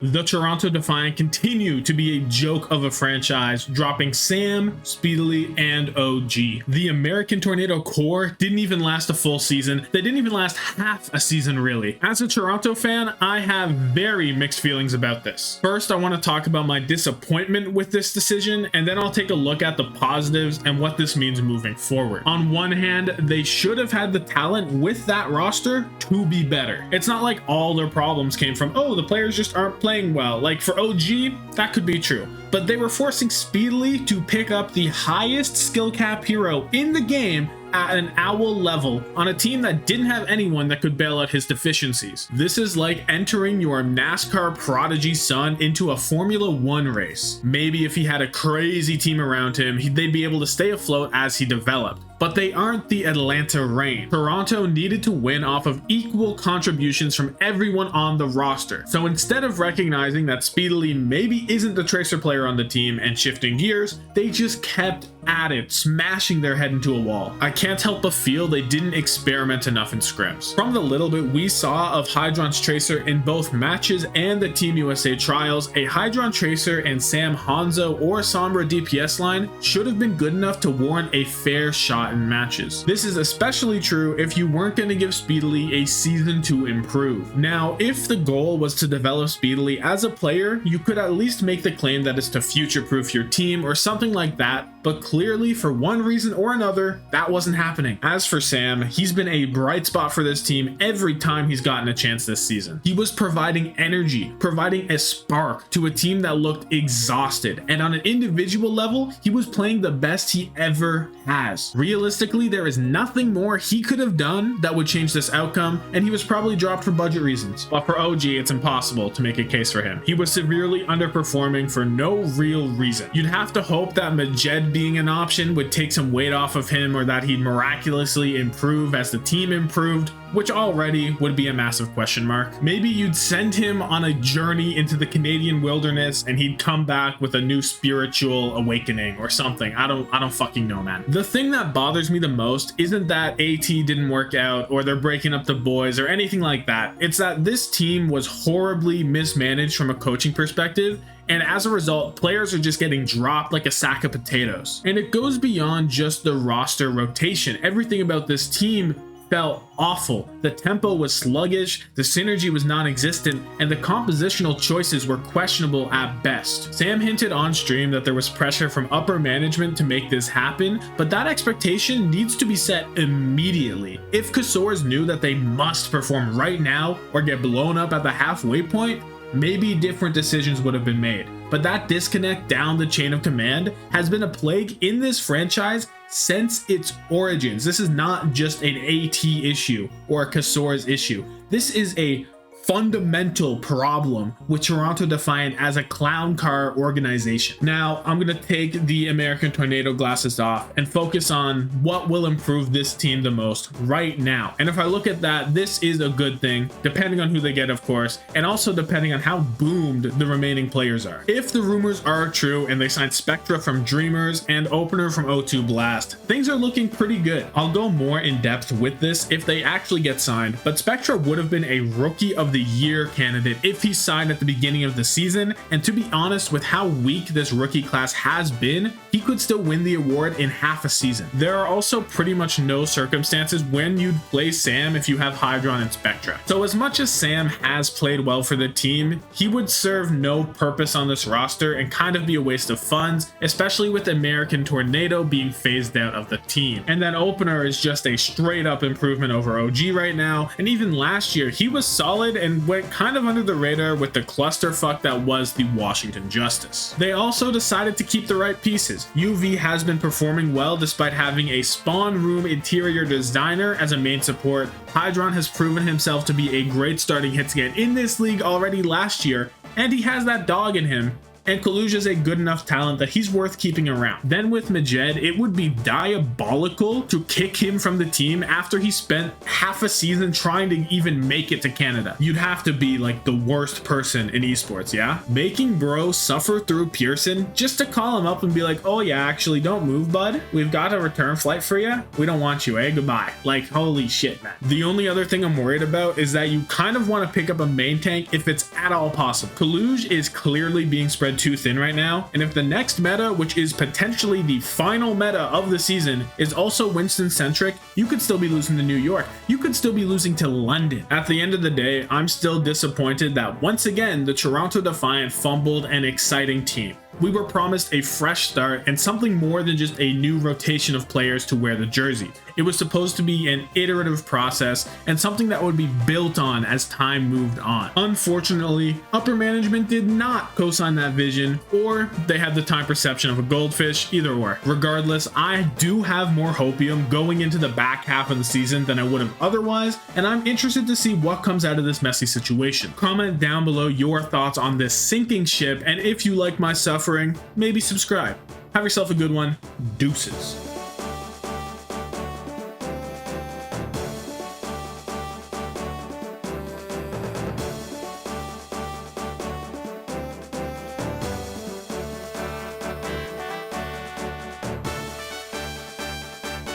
The Toronto Defiant continue to be a joke of a franchise, dropping Sam, Speedily, and OG. The American Tornado core didn't even last a full season. They didn't even last half a season, really. As a Toronto fan, I have very mixed feelings about this. First, I want to talk about my disappointment with this decision, and then I'll take a look at the positives and what this means moving forward. On one hand, they should have had the talent with that roster to be better. It's not like all their problems came from, oh, the players just aren't playing well. Like for OG, that could be true, but they were forcing Speedily to pick up the highest skill cap hero in the game at an owl level on a team that didn't have anyone that could bail out his deficiencies. This is like entering your NASCAR prodigy son into a Formula 1 race. Maybe if he had a crazy team around him, they'd be able to stay afloat as he developed. But they aren't the Atlanta Reign. Toronto needed to win off of equal contributions from everyone on the roster. So instead of recognizing that Speedily maybe isn't the tracer player on the team and shifting gears, they just kept at it, smashing their head into a wall. I can't help but feel they didn't experiment enough in scrims. From the little bit we saw of Hydron's tracer in both matches and the Team USA trials, a Hydron tracer and Sam Hanzo or Sombra DPS line should have been good enough to warrant a fair shot in matches. This is especially true if you weren't going to give Speedily a season to improve. Now, if the goal was to develop Speedily as a player, you could at least make the claim that it's to future-proof your team or something like that, but clearly for one reason or another, that wasn't happening. As for Sam, he's been a bright spot for this team every time he's gotten a chance this season. He was providing energy, providing a spark to a team that looked exhausted, and on an individual level, he was playing the best he ever has. Realistically, there is nothing more he could have done that would change this outcome, and he was probably dropped for budget reasons. But for OG, it's impossible to make a case for him. He was severely underperforming for no real reason. You'd have to hope that Majed being an option would take some weight off of him, or that he'd miraculously improve as the team improved, which already would be a massive question mark. Maybe you'd send him on a journey into the Canadian wilderness and he'd come back with a new spiritual awakening or something. I don't fucking know, man. The thing that bothers me the most isn't that AT didn't work out or they're breaking up the boys or anything like that. It's that this team was horribly mismanaged from a coaching perspective, and as a result, players are just getting dropped like a sack of potatoes. And it goes beyond just the roster rotation. Everything about this team felt awful. The tempo was sluggish, the synergy was non-existent, and the compositional choices were questionable at best. Sam hinted on stream that there was pressure from upper management to make this happen, but that expectation needs to be set immediately. If Cassors knew that they must perform right now or get blown up at the halfway point, maybe different decisions would have been made. But that disconnect down the chain of command has been a plague in this franchise since its origins. This is not just an AT issue or a Cassors issue. This is a fundamental problem with Toronto Defiant as a clown car organization. Now, I'm going to take the American Tornado glasses off and focus on what will improve this team the most right now. And if I look at that, this is a good thing, depending on who they get, of course, and also depending on how boomed the remaining players are. If the rumors are true and they signed Spectra from Dreamers and Opener from O2 Blast, things are looking pretty good. I'll go more in depth with this if they actually get signed, but Spectra would have been a Rookie of the Year candidate if he signed at the beginning of the season, and to be honest, with how weak this rookie class has been, he could still win the award in half a season. There are also pretty much no circumstances when you'd play Sam if you have Hydron and Spectra. So as much as Sam has played well for the team, he would serve no purpose on this roster and kind of be a waste of funds, especially with American Tornado being phased out of the team. And then Opener is just a straight up improvement over OG right now, and even last year he was solid and went kind of under the radar with the clusterfuck that was the Washington Justice. They also decided to keep the right pieces. UV has been performing well despite having a spawn room interior designer as a main support. Hydron has proven himself to be a great starting hitscan in this league already last year, and he has that dog in him. and Kaluj is a good enough talent that he's worth keeping around. Then with Majed, it would be diabolical to kick him from the team after he spent half a season trying to even make it to Canada. You'd have to be like the worst person in esports, yeah? Making bro suffer through Pearson just to call him up and be like, oh yeah, actually don't move, bud. We've got a return flight for you. We don't want you, eh? Goodbye. Like, holy shit, man. The only other thing I'm worried about is that you kind of want to pick up a main tank if it's at all possible. Kaluj is clearly being spread too thin right now, and if the next meta, which is potentially the final meta of the season, is also Winston centric, you could still be losing to New York. You could still be losing to London. At the end of the day, I'm still disappointed that once again the Toronto Defiant fumbled an exciting team. We were promised a fresh start and something more than just a new rotation of players to wear the jersey. It was supposed to be an iterative process and something that would be built on as time moved on. Unfortunately, upper management did not co-sign that vision, or they had the time perception of a goldfish, either or. Regardless, I do have more hopium going into the back half of the season than I would have otherwise, and I'm interested to see what comes out of this messy situation. Comment down below your thoughts on this sinking ship, and if you like my suffering, maybe subscribe. Have yourself a good one. Deuces.